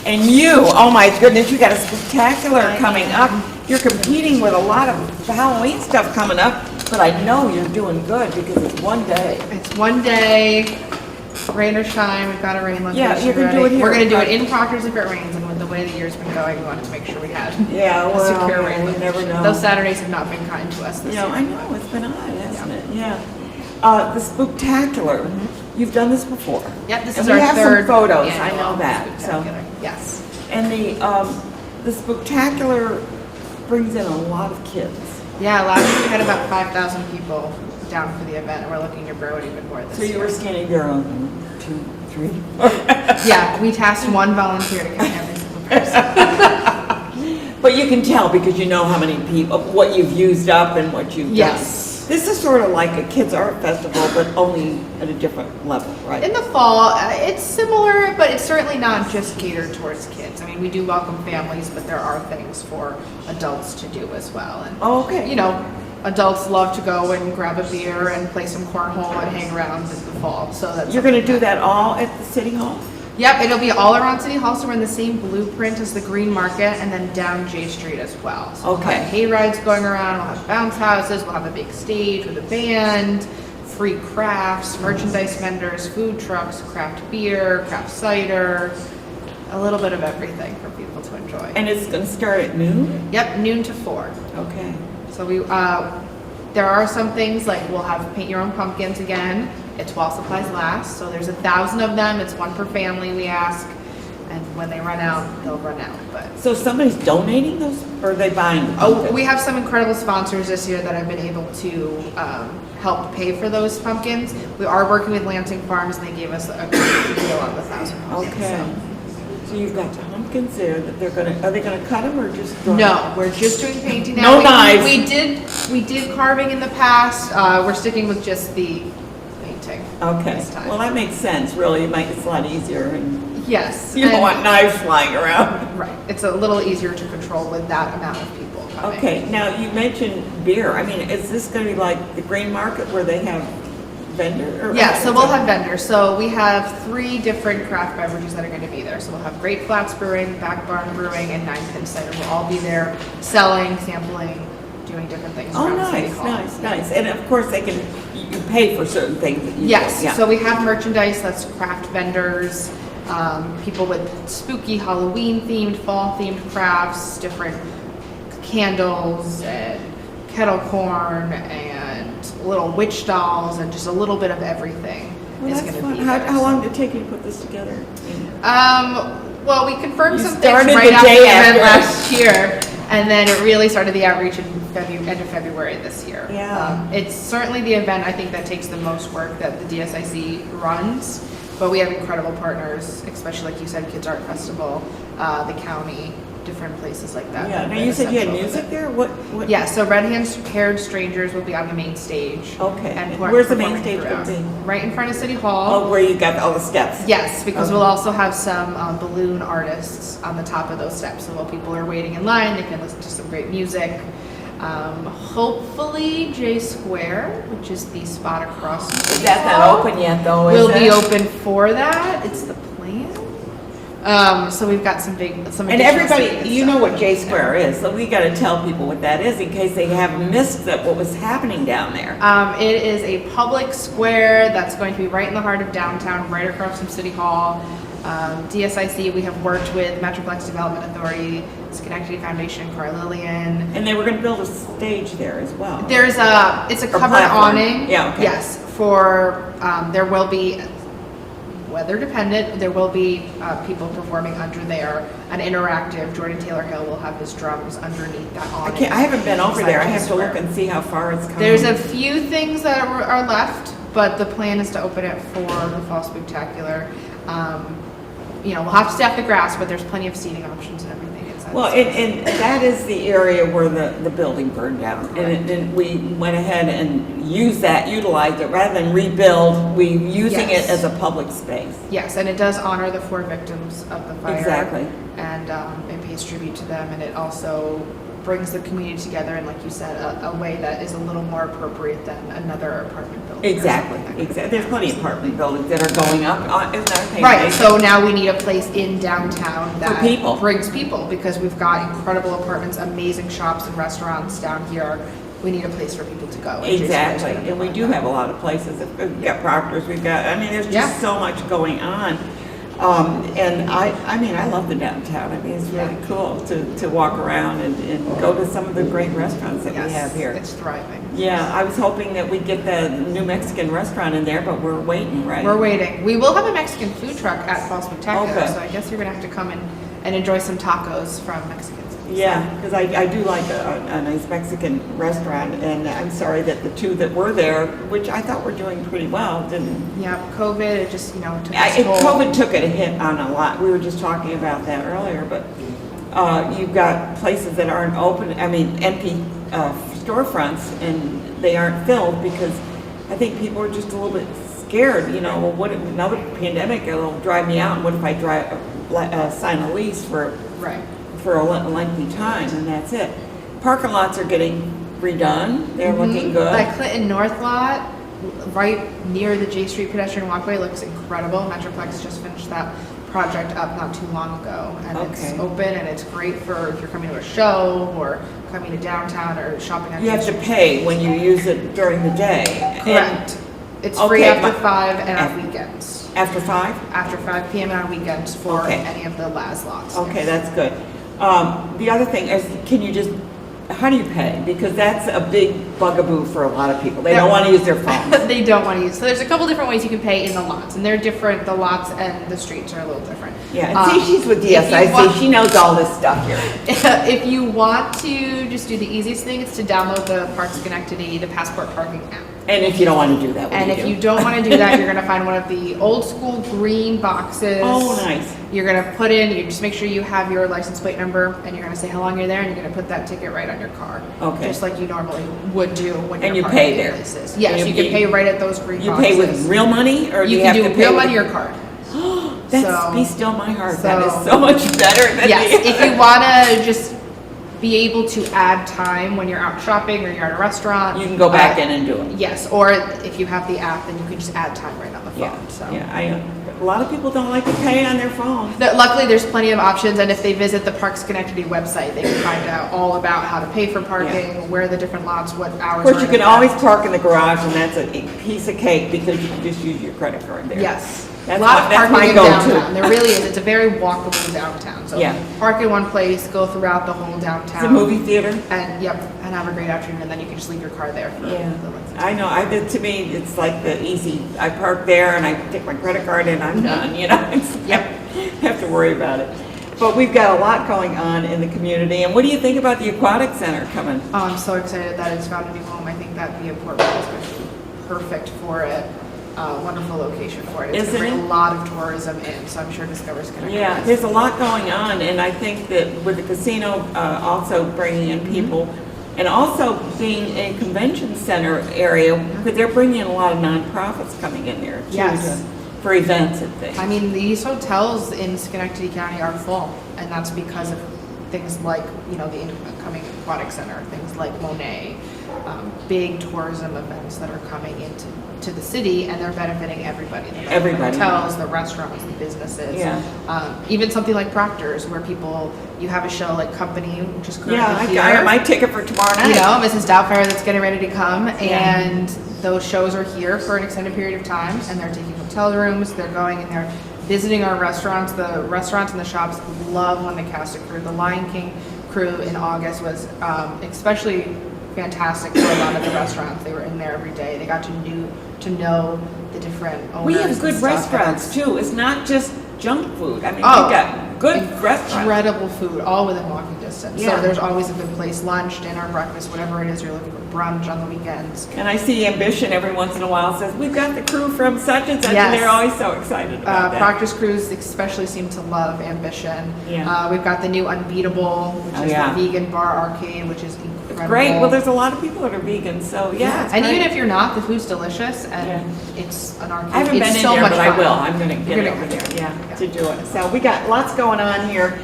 And you, oh my goodness, you got a spectacular coming up. You're competing with a lot of Halloween stuff coming up, but I know you're doing good because it's one day. It's one day, rain or shine. We've got a rain location. Yeah, you're gonna do it here. We're gonna do it in Proctor's if it rains, and with the way the year's been going, we wanted to make sure we had a secure rain. We never know. Those Saturdays have not been kind to us this year. I know, it's been odd, hasn't it? Yeah. The Spooktacular, you've done this before. Yep, this And is our we have third some photos, I annual know that. So, Spooktacular. Yes. and the Spooktacular brings in a lot of kids. Yeah, last year we had about 5,000 people down for the event, and we're looking to grow it even more this year. So you were skinny girl, 2, 3. Yeah, we tasked one volunteer to count every single person. But you can tell because you know how many people, what you've used up and what you've Yes. done. This is sort of like a kids' art festival, but only at a different level, right? In the fall, it's similar, but it's certainly not just catered towards kids. I mean, we do welcome families, but there are things for adults to do as well. And, Oh, okay. you know, adults love to go and grab a beer and play some cornhole and hang around in the fall. So that's You're going to do that all at the City Hall? Yep, it'll be all around City Hall, so we're in the same blueprint as the Green Market, and then down J Street as well. So we'll Okay. have hay rides going around, we'll have bounce houses, we'll have a big stage with a band, free crafts, merchandise vendors, food trucks, craft beer, craft cider, a little bit of everything for people to enjoy. And it's going to start at noon? Yep, noon to 4. Okay. So there are some things like we'll have paint your own pumpkins again. It's while supplies last, so there's 1,000 of them. It's one per family, we ask, and when they run out, they'll run out. But So somebody's donating those, or are they buying them? oh, we have some incredible sponsors this year that have been able to help pay for those pumpkins. We are working with Lansing Farms, and they gave us a great deal on the 1,000 pumpkins. Okay. So you've got the pumpkins there that are they going to cut them or just throw them? No, we're just doing painting now. No knives. We did carving in the past. We're sticking with just the painting. Okay. This time. Well, that makes sense, really. It makes it a lot easier. And Yes. you don't and- want knives flying around. Right. It's a little easier to control with that amount of people coming. Okay. Now, you mentioned beer. I mean, is this going to be like the Green Market where they have vendor? Yeah, so we'll have vendors. So we have 3 different craft beverages that are going to be there. So we'll have Great Flats Brewing, Back Barn Brewing, and Nine Pin Cider. We'll all be there selling, sampling, doing different things. Oh, around City nice, Hall. nice. And of course, you pay for certain things that you Yes, do. Yeah. so we have merchandise that's craft vendors, people with spooky Halloween themed, fall themed crafts, different candles and kettle corn and little witch dolls and just a little bit of everything Well, is that's going to fun. be there. How long did it take you to put this together? Well, we confirmed You some things started right the after day the event after. last year, and then it really started the outreach in end of February this year. Yeah. It's certainly the event I think that takes the most work that the DSIC runs, but we have incredible partners, especially like you said, Kids Art Festival, the county, different places like that. Yeah. have Now, been you said you had essential with music it. there? What? Yeah, so Red-Haired Strangers will be on the main stage. Okay. And And where's the main performing stage throughout. gonna be? Right in front of City Hall. Oh, where you got all the steps? Yes, because Okay. we'll also have some balloon artists on the top of those steps. So while people are waiting in line, they can listen to some great music. Hopefully J Square, which is the spot across from City That's Hall, not open yet, though, is will be it? open for that. It's the plan. So we've got some And additional everybody, seating you stuff. know what J Square is, so we got to tell people what that is in case they have missed what was happening down there. It is a public square that's going to be right in the heart of downtown, right across from City Hall. DSIC, we have worked with Metroplex Development Authority, Schenectady Foundation, Carl Lillian. And they were going to build a stage there as well. It's a Or covered platform. awning. Yeah, okay. Yes, there will be, weather dependent, there will be people performing under there, an interactive. Jordan Taylor Hill will have his drums underneath that awning. I haven't been over there. I inside have to look Square. and see how far it's come. There's a few things that are left, but the plan is to open it for the Fall Spooktacular. We'll have to staff the grass, but there's plenty of seating options and everything inside. Well, and that is the area where the building burned down. And we went ahead and utilized it, rather than rebuild, using Yes. it as a public space. Yes, and it does honor the 4 victims of the fire. Exactly. And it pays tribute to them, and it also brings the community together in, like you said, a way that is a little more appropriate than another apartment building. Exactly. There's plenty of apartment buildings that are going up. Isn't that a thing? Right, so now we need a place in downtown that people. brings people, because we've got incredible apartments, amazing shops and restaurants down here. We need a place for people to go. And Jason's Exactly, gonna and we provide do that. have a lot of places. We've got Proctor's, we've got, I mean, there's just Yeah. so much going on. And I mean, I love the downtown. I mean, it's really cool to walk around and go to some of the great restaurants that we Yes, have here. it's thriving. Yeah, I was hoping that we'd get the new Mexican restaurant in there, but we're waiting, right? We're waiting. We will have a Mexican food truck at Fall Spectacular, Okay. so I guess you're gonna have to come and enjoy some tacos from Mexicans. Yeah, because I do like a nice Mexican restaurant, and I'm sorry that the two that were there, which I thought were doing pretty well, didn't. Yeah, COVID, it just, took its toll. COVID took it a hit on a lot. We were just talking about that earlier, but you've got places that aren't open, I mean, empty storefronts, and they aren't filled because I think people are just a little bit scared, well, what if another pandemic, it'll drive me out, and what if I sign a lease for Right. a lengthy time, and that's it. Parking lots are getting redone. They're looking good. That Clinton North lot, right near the J Street pedestrian walkway, looks incredible. Metroplex just finished that project up not too long ago, and it's Okay. open, and it's great for if you're coming to a show or coming to downtown or shopping on You have J to Street. pay when you use it during the day. Correct. It's free Okay, after but- 5 and on weekends. After 5? After 5 p.m. and on weekends for Okay. any of the Laz lots. Okay, that's good. The other thing is, how do you pay? Because that's a big bugaboo for a lot of people. They don't want to use their phones. They don't want to use. So there's a couple different ways you can pay in the lots, and they're different. The lots and the streets are a little different. Yeah, and see, she's with if you DSIC. want- She knows all this stuff here. If you want to just do the easiest thing, it's to download the Parks Connectity, the Passport Parking app. And if you don't want to do that, what And do if you you don't want to do that, you're going to find one of the old school green boxes. Oh, nice. You're going to put in, you just make sure you have your license plate number, and you're going to say how long you're there, and you're going to put that ticket right on your car. Okay. Just like you normally would do when And you're you pay parking there. places. Yes, And you can pay right at those green You boxes. pay with real money, or do You you can have do to pay real with- money or card. That's So- be still my heart. That is so- so much better than Yes, the- if you want to just be able to add time when you're out shopping or you're at a restaurant. You can go back in and do it. Yes, or if you have the app, then you can just add time right on the phone. Yeah, So. yeah. A lot of people don't like to pay on their phone. Luckily, there's plenty of options, and if they visit the Parks Connectity website, they can find out all about how to pay for parking, where the different lots, what hours. Of course, are you in can effect. always park in the garage, and that's a piece of cake because you can just use your credit card there. Yes. That's A lot of that's my parking in go-to. downtown. There really is. It's a very walkable downtown. So Yeah. park in one place, go throughout the whole downtown. It's a movie theater. And and have a great afternoon, and then you can just leave your car there. For Yeah, the rest of the I know. To me, it's like the easy. I park there and I take my credit card and I'm done. It's, Yep. have to worry about it. But we've got a lot going on in the community. And what do you think about the Aquatic Center coming? Oh, I'm so excited that it's found a new home. I think that Viaport is going to be perfect for it. Wonderful location for it. It's Isn't going to bring it? a lot of tourism in, so I'm sure Discover's going to. Yeah, there's a lot going on, and I think that with the casino also bringing in people, and also being a convention center area, because they're bringing in a lot of nonprofits coming in there too, Yes. for events and things. I mean, these hotels in Schenectady County are full, and that's because of things like, the incoming Aquatic Center, things like Monet, big tourism events that are coming into the city, and they're benefiting everybody. They're benefiting Everybody. The hotels, the restaurants, the businesses. Yeah. Even something like Proctor's, where you have a show like Company, which is currently Yeah, here. I got my ticket for tomorrow night. Mrs. Doubtfire that's getting ready to come, Yeah. and those shows are here for an extended period of time, and they're taking hotel rooms, they're going and they're visiting our restaurants. The restaurants and the shops love when the cast and crew. The Lion King crew in August was especially fantastic for a lot of the restaurants. They were in there every day. They got to know the different owners. We have and good stuff. restaurants too. It's not just junk food. I mean, Oh, we've got good restaurants. Incredible food, all within walking distance. Yeah. So there's always a good place, lunch, dinner, breakfast, whatever it is you're looking for, brunch on the weekends. And I see Ambition every once in a while says, we've got the crew from such and such, Yes. and they're always so excited about that. Proctor's crews especially seem to love Ambition. Yeah. We've got the new Unbeatable, which Oh, is yeah. the vegan bar arcade, which is incredible. Great. Well, there's a lot of people that are vegan, so yeah. it's And great. even if you're not, the food's delicious, and Yeah. it's an arcade. I haven't it's been in so there, much but I fun. will. I'm going to You're get gonna over go. there, yeah, to do it. So we got lots going on here.